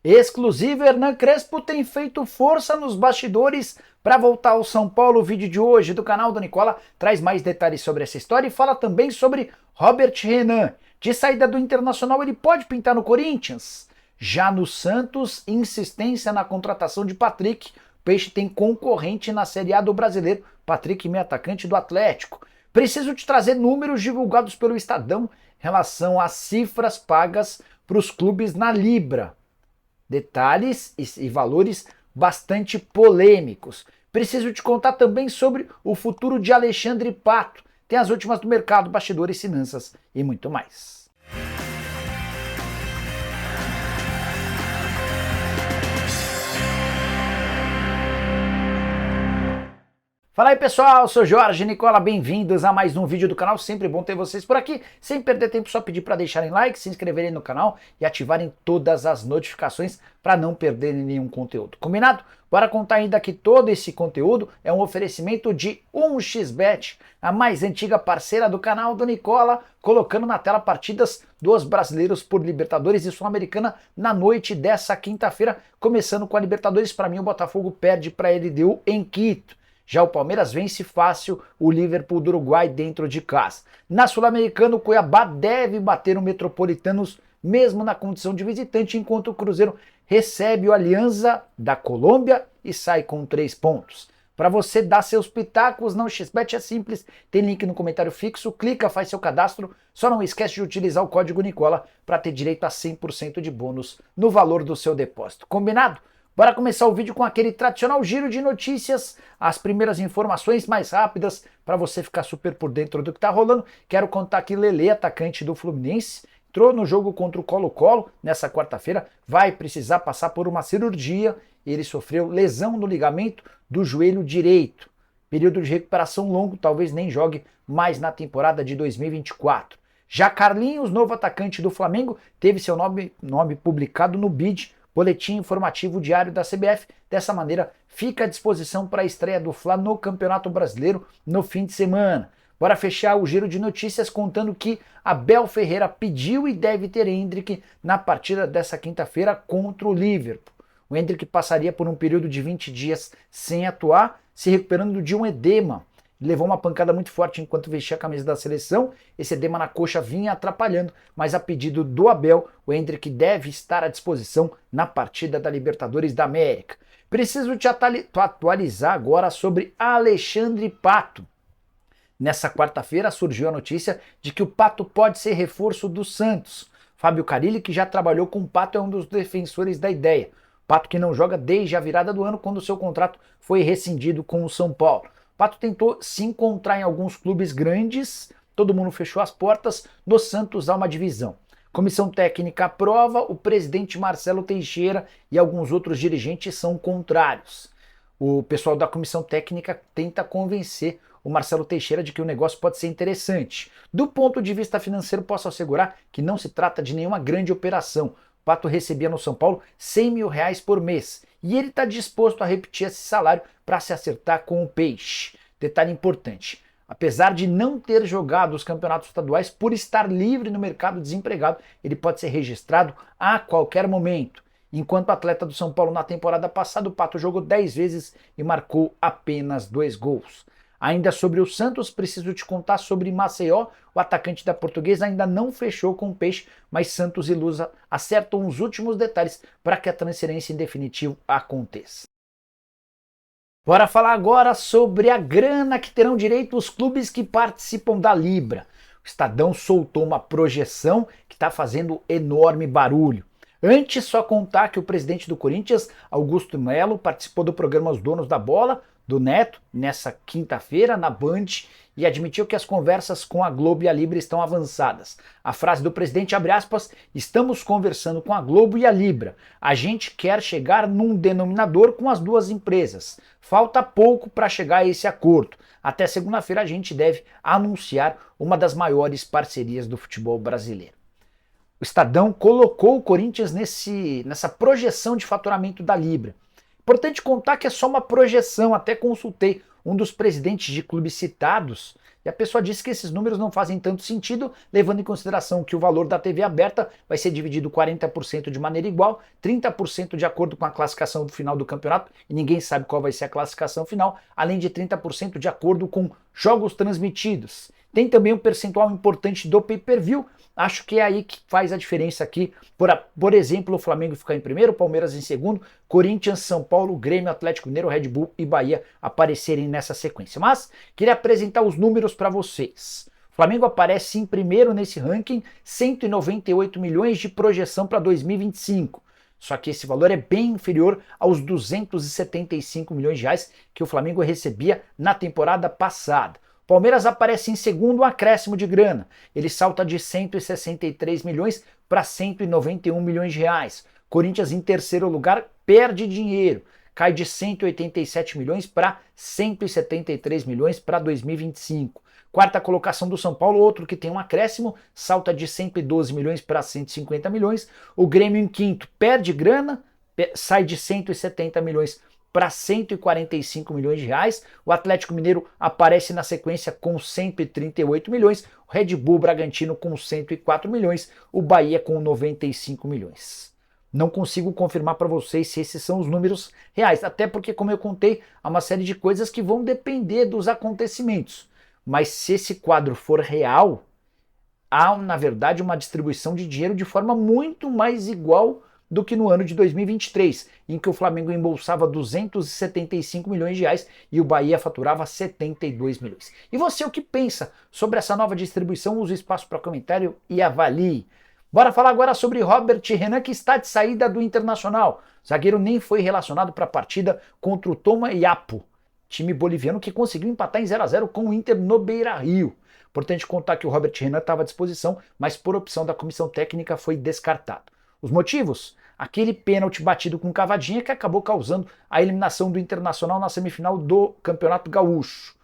Exclusivo, Hernan Crespo tem feito força nos bastidores para voltar ao São Paulo. O vídeo de hoje do canal do Nicola traz mais detalhes sobre essa história e fala também sobre Robert Renan. De saída do Internacional, ele pode pintar no Corinthians? Já no Santos, insistência na contratação de Patrick. O Peixe tem concorrente na Série A do Brasileiro, Patrick, meio atacante do Atlético. Preciso te trazer números divulgados pelo Estadão em relação às cifras pagas para os clubes na Libra. Detalhes e valores bastante polêmicos. Preciso te contar também sobre o futuro de Alexandre Pato. Tem as últimas do mercado, bastidores, finanças e muito mais. Fala aí pessoal, eu sou Jorge Nicola, bem-vindos a mais um vídeo do canal, sempre bom ter vocês por aqui. Sem perder tempo, só pedir para deixarem like, se inscreverem no canal e ativarem todas as notificações para não perderem nenhum conteúdo. Combinado? Bora contar ainda que todo esse conteúdo é um oferecimento de 1xBet, a mais antiga parceira do canal do Nicola, colocando na tela partidas dos brasileiros por Libertadores e Sul-Americana na noite dessa quinta-feira, começando com a Libertadores. Para mim o Botafogo perde para a LDU em Quito. Já o Palmeiras vence fácil o Liverpool do Uruguai dentro de casa. Na Sul-Americana, o Cuiabá deve bater o Metropolitanos mesmo na condição de visitante, enquanto o Cruzeiro recebe o Alianza da Colômbia e sai com 3 pontos. Para você dar seus pitacos, não XBet é simples, tem link no comentário fixo, clica, faz seu cadastro, só não esquece de utilizar o código Nicola para ter direito a 100% de bônus no valor do seu depósito. Combinado? Bora começar o vídeo com aquele tradicional giro de notícias, as primeiras informações mais rápidas para você ficar super por dentro do que tá rolando. Quero contar que Lelê, atacante do Fluminense, entrou no jogo contra o Colo-Colo nessa quarta-feira, vai precisar passar por uma cirurgia. Ele sofreu lesão no ligamento do joelho direito. Período de recuperação longo, talvez nem jogue mais na temporada de 2024. Já Carlinhos, novo atacante do Flamengo, teve seu nome publicado no BID, Boletim Informativo Diário da CBF. Dessa maneira, fica à disposição para a estreia do Fla no Campeonato Brasileiro no fim de semana. Bora fechar o giro de notícias contando que Abel Ferreira pediu e deve ter Endrick na partida dessa quinta-feira contra o Liverpool. O Endrick passaria por um período de 20 dias sem atuar, se recuperando de um edema. Levou uma pancada muito forte enquanto vestia a camisa da seleção, esse edema na coxa vinha atrapalhando, mas a pedido do Abel, o Endrick deve estar à disposição na partida da Libertadores da América. Preciso te atualizar agora sobre Alexandre Pato. Nessa quarta-feira surgiu a notícia de que o Pato pode ser reforço do Santos. Fábio Carille, que já trabalhou com o Pato, é um dos defensores da ideia. Pato que não joga desde a virada do ano, quando seu contrato foi rescindido com o São Paulo. Pato tentou se encontrar em alguns clubes grandes, todo mundo fechou as portas, no Santos há uma divisão. Comissão técnica aprova, o presidente Marcelo Teixeira e alguns outros dirigentes são contrários. O pessoal da comissão técnica tenta convencer o Marcelo Teixeira de que o negócio pode ser interessante. Do ponto de vista financeiro, posso assegurar que não se trata de nenhuma grande operação. O Pato recebia no São Paulo R$100 mil por mês e ele está disposto a repetir esse salário para se acertar com o Peixe. Detalhe importante, apesar de não ter jogado os campeonatos estaduais, por estar livre no mercado desempregado, ele pode ser registrado a qualquer momento. Enquanto atleta do São Paulo na temporada passada, o Pato jogou 10 vezes e marcou apenas 2 gols. Ainda sobre o Santos, preciso te contar sobre Maceió. O atacante da Portuguesa ainda não fechou com o Peixe, mas Santos e Lusa acertam os últimos detalhes para que a transferência em definitivo aconteça. Bora falar agora sobre a grana que terão direito os clubes que participam da Libra. O Estadão soltou uma projeção que está fazendo enorme barulho. Antes, só contar que o presidente do Corinthians, Augusto Melo, participou do programa Os Donos da Bola, do Neto, nessa quinta-feira, na Band, e admitiu que as conversas com a Globo e a Libra estão avançadas. A frase do presidente, abre aspas, estamos conversando com a Globo e a Libra. A gente quer chegar num denominador com as duas empresas. Falta pouco para chegar a esse acordo. Até segunda-feira a gente deve anunciar uma das maiores parcerias do futebol brasileiro. O Estadão colocou o Corinthians nessa projeção de faturamento da Libra. Importante contar que é só uma projeção, até consultei um dos presidentes de clubes citados, e a pessoa disse que esses números não fazem tanto sentido, levando em consideração que o valor da TV aberta vai ser dividido 40% de maneira igual, 30% de acordo com a classificação do final do campeonato, e ninguém sabe qual vai ser a classificação final, além de 30% de acordo com jogos transmitidos. Tem também um percentual importante do pay-per-view, acho que é aí que faz a diferença aqui. Por exemplo, o Flamengo ficar em primeiro, o Palmeiras em segundo, Corinthians, São Paulo, Grêmio, Atlético Mineiro, Red Bull e Bahia aparecerem nessa sequência. Mas queria apresentar os números para vocês. O Flamengo aparece em primeiro nesse ranking, 198 milhões de projeção para 2025. Só que esse valor é bem inferior aos 275 milhões de reais que o Flamengo recebia na temporada passada. Palmeiras aparece em segundo, um acréscimo de grana. Ele salta de 163 milhões para 191 milhões de reais. Corinthians em terceiro lugar perde dinheiro. Cai de 187 milhões para 173 milhões para 2025. Quarta colocação do São Paulo, outro que tem um acréscimo, salta de 112 milhões para 150 milhões. O Grêmio em quinto perde grana, sai de 170 milhões para 145 milhões de reais. O Atlético Mineiro aparece na sequência com 138 milhões, o Red Bull Bragantino com 104 milhões, o Bahia com 95 milhões. Não consigo confirmar para vocês se esses são os números reais, até porque, como eu contei, há uma série de coisas que vão depender dos acontecimentos. Mas se esse quadro for real, há, na verdade, uma distribuição de dinheiro de forma muito mais igual do que no ano de 2023, em que o Flamengo embolsava 275 milhões de reais e o Bahia faturava 72 milhões. E você, o que pensa sobre essa nova distribuição? Use o espaço para comentário e avalie. Bora falar agora sobre Robert Renan, que está de saída do Internacional. O zagueiro nem foi relacionado para a partida contra o Toma Yapo, time boliviano que conseguiu empatar em 0-0 com o Inter no Beira-Rio. Importante contar que o Robert Renan estava à disposição, mas por opção da comissão técnica foi descartado. Os motivos? Aquele pênalti batido com cavadinha que acabou causando a eliminação do Internacional na semifinal do Campeonato Gaúcho.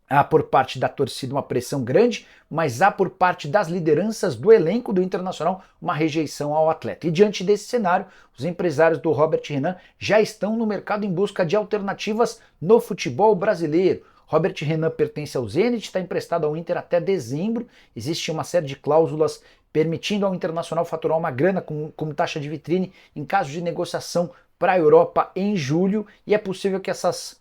Há por parte da torcida uma pressão grande, mas há por parte das lideranças do elenco do Internacional uma rejeição ao atleta. E diante desse cenário, os empresários do Robert Renan já estão no mercado em busca de alternativas no futebol brasileiro. Robert Renan pertence ao Zenit, está emprestado ao Inter até dezembro. Existe uma série de cláusulas permitindo ao Internacional faturar uma grana como taxa de vitrine em caso de negociação para a Europa em julho, e é possível que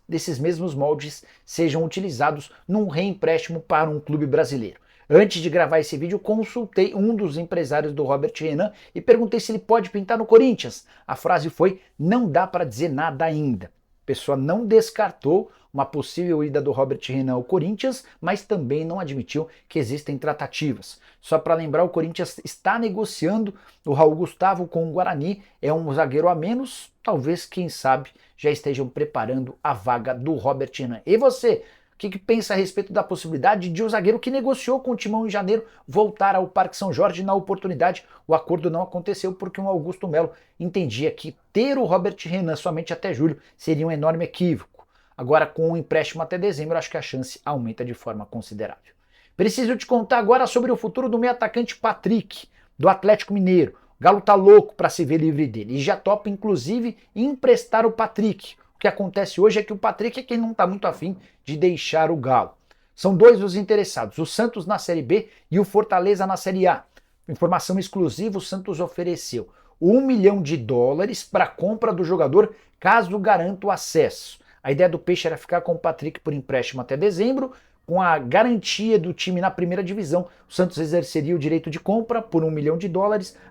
desses mesmos moldes sejam utilizados num reempréstimo para um clube brasileiro. Antes de gravar esse vídeo, consultei um dos empresários do Robert Renan e perguntei se ele pode pintar no Corinthians. A frase foi: não dá para dizer nada ainda. A pessoa não descartou uma possível ida do Robert Renan ao Corinthians, mas também não admitiu que existem tratativas. Só para lembrar, o Corinthians está negociando o Raul Gustavo com o Guarani, é um zagueiro a menos, talvez, quem sabe, já estejam preparando a vaga do Robert Renan. E você, o que pensa a respeito da possibilidade de o zagueiro que negociou com o Timão em janeiro voltar ao Parque São Jorge? Na oportunidade, o acordo não aconteceu porque o Augusto Melo entendia que ter o Robert Renan somente até julho seria um enorme equívoco. Agora, com o empréstimo até dezembro, acho que a chance aumenta de forma considerável. Preciso te contar agora sobre o futuro do meio atacante Patrick, do Atlético Mineiro. O Galo tá louco para se ver livre dele e já topa, inclusive, emprestar o Patrick. O que acontece hoje é que o Patrick é quem não está muito afim de deixar o Galo. São dois os interessados, o Santos na Série B e o Fortaleza na Série A. Informação exclusiva, o Santos ofereceu $1 milhão para a compra do jogador caso garanta o acesso. A ideia do Peixe era ficar com o Patrick por empréstimo até dezembro, com a garantia do time na primeira divisão. O Santos exerceria o direito de compra por $1 milhão,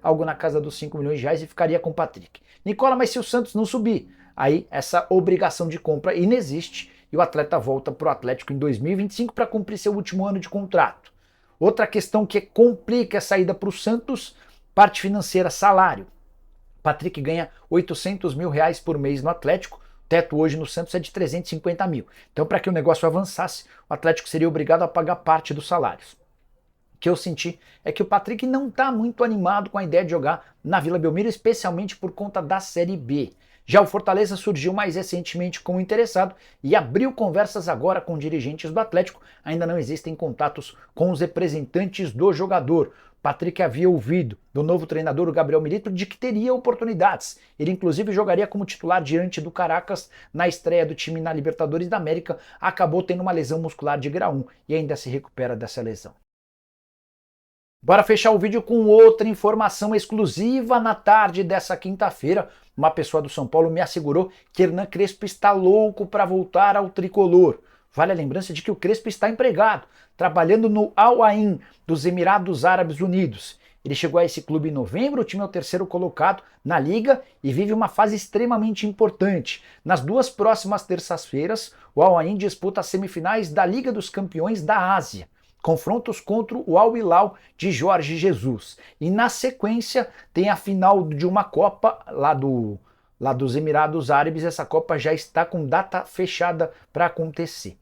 algo na casa dos 5 milhões de reais, e ficaria com o Patrick. Nicola, mas se o Santos não subir, aí essa obrigação de compra inexiste e o atleta volta para o Atlético em 2025 para cumprir seu último ano de contrato. Outra questão que complica a saída para o Santos, parte financeira, salário. Patrick ganha R$800 mil por mês no Atlético. O teto hoje no Santos é de 350 mil. Então, para que o negócio avançasse, o Atlético seria obrigado a pagar parte dos salários. O que eu senti é que o Patrick não está muito animado com a ideia de jogar na Vila Belmiro, especialmente por conta da Série B. Já o Fortaleza surgiu mais recentemente como interessado e abriu conversas agora com dirigentes do Atlético. Ainda não existem contatos com os representantes do jogador. Patrick havia ouvido do novo treinador, o Gabriel Milito, de que teria oportunidades. Ele inclusive jogaria como titular diante do Caracas na estreia do time na Libertadores da América. Acabou tendo uma lesão muscular de grau 1 e ainda se recupera dessa lesão. Bora fechar o vídeo com outra informação exclusiva na tarde dessa quinta-feira. Uma pessoa do São Paulo me assegurou que Hernan Crespo está louco para voltar ao tricolor. Vale a lembrança de que o Crespo está empregado, trabalhando no Al Ain dos Emirados Árabes Unidos. Ele chegou a esse clube em novembro, o time é o terceiro colocado na liga e vive uma fase extremamente importante. Nas duas próximas terças-feiras, o Al Ain disputa as semifinais da Liga dos Campeões da Ásia. Confrontos contra o Al Hilal de Jorge Jesus. E na sequência tem a final de uma Copa lá dos Emirados Árabes. Essa Copa já está com data fechada para acontecer.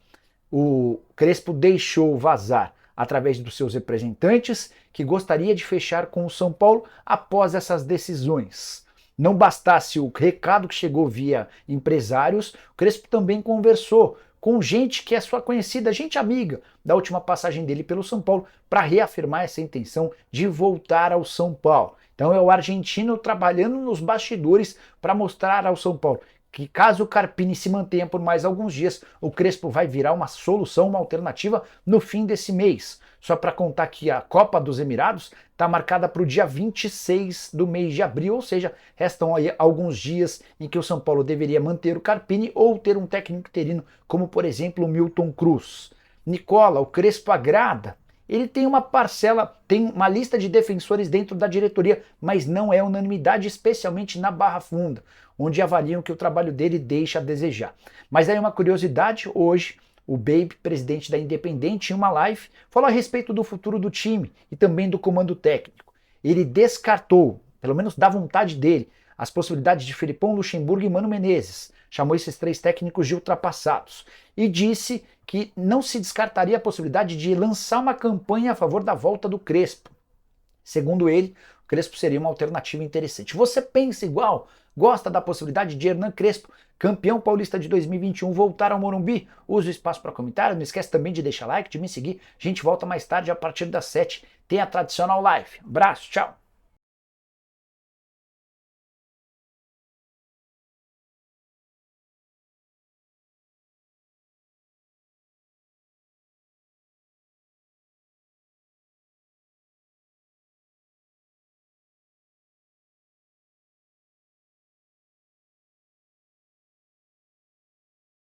O Crespo deixou vazar através dos seus representantes que gostaria de fechar com o São Paulo após essas decisões. Não bastasse o recado que chegou via empresários, o Crespo também conversou com gente que é sua conhecida, gente amiga da última passagem dele pelo São Paulo, para reafirmar essa intenção de voltar ao São Paulo. Então é o argentino trabalhando nos bastidores para mostrar ao São Paulo que caso o Carpini se mantenha por mais alguns dias, o Crespo vai virar uma solução, uma alternativa no fim desse mês. Só para contar que a Copa dos Emirados está marcada para o dia 26 do mês de abril, ou seja, restam aí alguns dias em que o São Paulo deveria manter o Carpini ou ter um técnico interino, como por exemplo o Milton Cruz. Nicola, o Crespo agrada? Ele tem uma parcela, tem uma lista de defensores dentro da diretoria, mas não é unanimidade, especialmente na Barra Funda, onde avaliam que o trabalho dele deixa a desejar. Mas aí uma curiosidade, hoje o Baby, presidente da Independente, em uma live, falou a respeito do futuro do time e também do comando técnico. Ele descartou, pelo menos da vontade dele, as possibilidades de Felipão, Luxemburgo e Mano Menezes. Chamou esses três técnicos de ultrapassados e disse que não se descartaria a possibilidade de lançar uma campanha a favor da volta do Crespo. Segundo ele, o Crespo seria uma alternativa interessante. Você pensa igual? Gosta da possibilidade de Hernan Crespo, campeão paulista de 2021, voltar ao Morumbi? Use o espaço para comentário, não esquece também de deixar like, de me seguir. A gente volta mais tarde a partir das 7. Tem a tradicional live. Abraço, tchau!